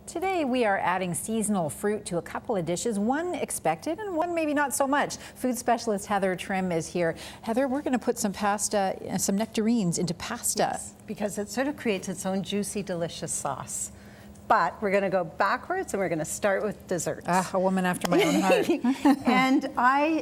Today we are adding seasonal fruit to a couple of dishes, one expected and one maybe not so much. Food specialist Heather Trim is here. Heather, we're going to put some pasta, some nectarines into pasta. Yes, because it sort of creates its own juicy, delicious sauce. But we're going to go backwards and we're going to start with desserts. A woman after my own heart. And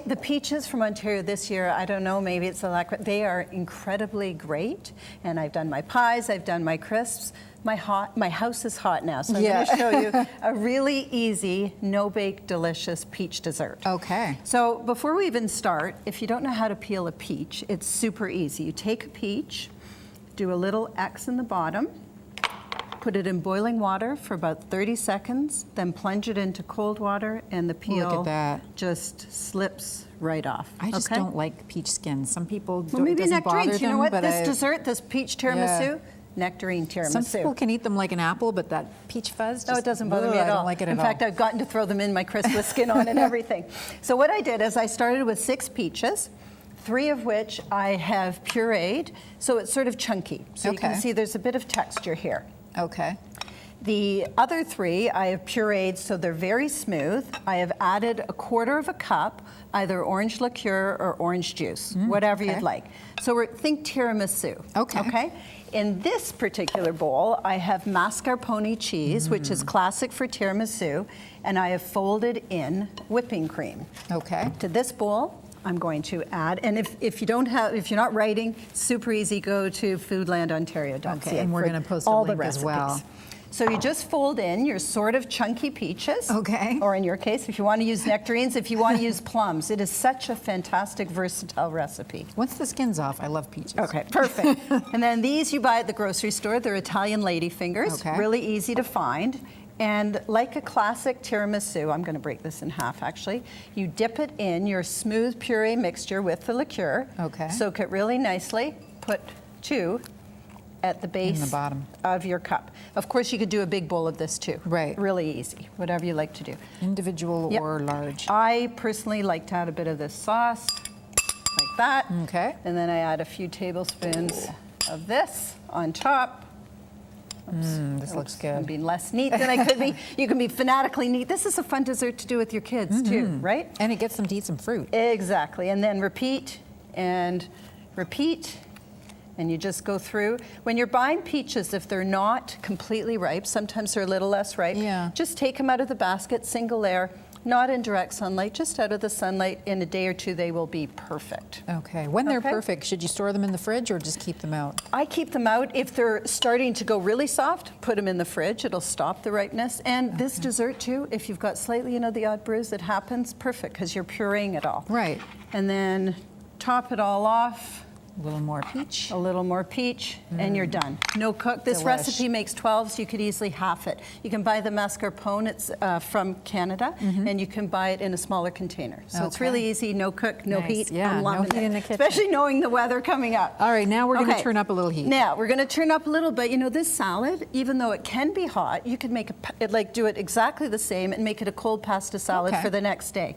the peaches from Ontario this year, I don't know, maybe it's the lack, they are incredibly great. And I've done my pies, I've done my crisps. My house is hot now, so I'm going to show you a really easy, no-bake, delicious peach dessert. Okay. So before we even start, if you don't know how to peel a peach, it's super easy. You take a peach, do a little X in the bottom, put it in boiling water for about 30 seconds, then plunge it into cold water, and the peel just slips right off. I just don't like peach skins. Some people don't, well, maybe doesn't bother nectarines. them, You know what? but This dessert, this peach tiramisu, nectarine tiramisu. Some people can eat them like an apple, but that peach fuzz just, it doesn't bother me at all. I don't like it at all. In fact, I've gotten to throw them in my crisp with skin on and everything. So what I did is I started with 6 peaches, 3 of which I have pureed, so it's sort of chunky. So you can see there's a bit of texture here. Okay. The other 3 I have pureed so they're very smooth. I have added 1/4 cup, either orange liqueur or orange juice, whatever you'd like. So think tiramisu. Okay. In this particular bowl, I have mascarpone cheese, which is classic for tiramisu, and I have folded in whipping cream. Okay. To this bowl, I'm going to add, and if you're not writing, super easy, go to foodlandontario.ca. Okay, and we're going to post a all link the recipes as well. So you just fold in your sort of chunky peaches. Okay. Or in your case, if you want to use nectarines, if you want to use plums. It is such a fantastic, versatile recipe. Once the skin's off, I love peaches. Okay, perfect. And then these you buy at the grocery store. They're Italian lady fingers. Really easy to find. And like a classic tiramisu, I'm going to break this in half actually, you dip it in your smooth puree mixture with the liqueur. Okay. Soak it really nicely. Put 2 at the base in the bottom of your cup. Of course, you could do a big bowl of this too. Right. Really easy, whatever you like to do. Individual or large? I personally like to add a bit of this sauce, like that. Okay. And then I add a few tablespoons of this on top. This looks good. I'm being less neat than I could be. You can be fanatically neat. This is a fun dessert to do with your kids too, right? And it gets them to eat some fruit. Exactly. And then repeat and repeat. And you just go through. When you're buying peaches, if they're not completely ripe, sometimes they're a little less ripe, just take them out of the basket, single layer, not in direct sunlight, just out of the sunlight. In a day or 2, they will be perfect. Okay. When they're perfect, should you store them in the fridge or just keep them out? I keep them out. If they're starting to go really soft, put them in the fridge. It'll stop the ripeness. And this dessert too, if you've got slightly, the odd bruise that happens, perfect, because you're pureeing it all. Right. And then top it all off. A little more peach. A little more peach, and you're done. No cook. This recipe makes 12, so you could easily half it. You can buy the mascarpone, it's from Canada, and you can buy it in a smaller container. So it's really easy, no cook, no heat. Yeah, I'm loving no heat in the kitchen. Especially knowing the weather coming up. All right, now we're going to turn up a little heat. Now, we're going to turn up a little bit. This salad, even though it can be hot, you could make do it exactly the same and make it a cold pasta salad for the next day.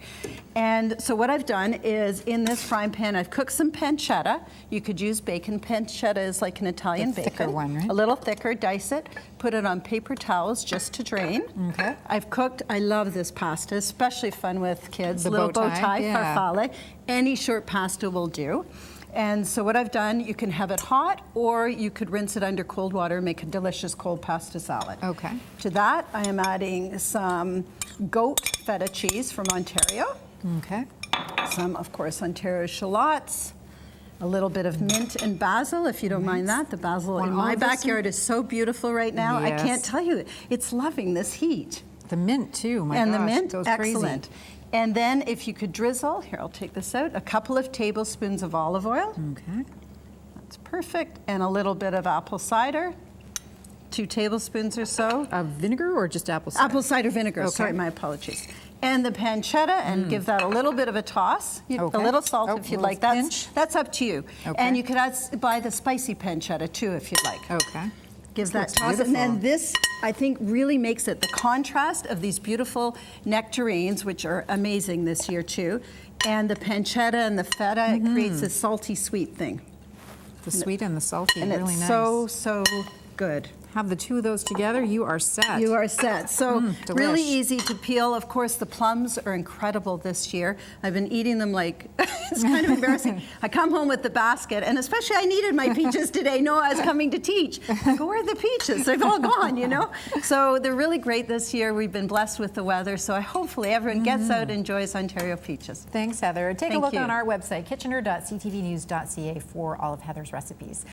And so what I've done is, in this frying pan, I've cooked some pancetta. You could use bacon. Pancetta is like an Italian bacon. Thicker one, right? A little thicker, dice it, put it on paper towels just to drain. Okay. I've cooked, I love this pasta, especially fun with kids. The little bow tie, farfalle. Any short pasta will do. And so what I've done, you can have it hot, or you could rinse it under cold water and make a delicious cold pasta salad. Okay. To that, I am adding some goat feta cheese from Ontario. Okay. Some, of course, Ontario shallots. A little bit of mint and basil, if you don't mind that. The basil in my backyard is so beautiful right now. I can't tell you. It's loving this heat. The mint, too. My gosh, the mint, goes excellent. Crazy. And then if you could drizzle, here, I'll take this out, a couple of tablespoons of olive oil. Okay. That's perfect. And a little bit of apple cider. 2 tablespoons or so. Of vinegar or just apple cider? Apple cider vinegar. Sorry, my apologies. And the pancetta, and give that a little bit of a toss. A little salt if you'd like. That's up to you. And you could buy the spicy pancetta too if you'd like. Okay. Give that toss. And then this, I think, really makes it the contrast of these beautiful nectarines, which are amazing this year too, and the pancetta and the feta. It creates a salty sweet thing. The sweet and the salty, and really it's nice. so good. have the two of those together, you are set. You are set. So really delish. easy to peel. Of course, the plums are incredible this year. I've been eating them like, it's kind of embarrassing. I come home with the basket, and especially I needed my peaches today. Noah is coming to teach. I go, where are the peaches? They've all gone, you know? So they're really great this year. We've been blessed with the weather, so hopefully everyone gets out and enjoys Ontario peaches. Thanks, Heather. Take a Thank look you. on our website, kitchener.ctvnews.ca, for all of Heather's recipes.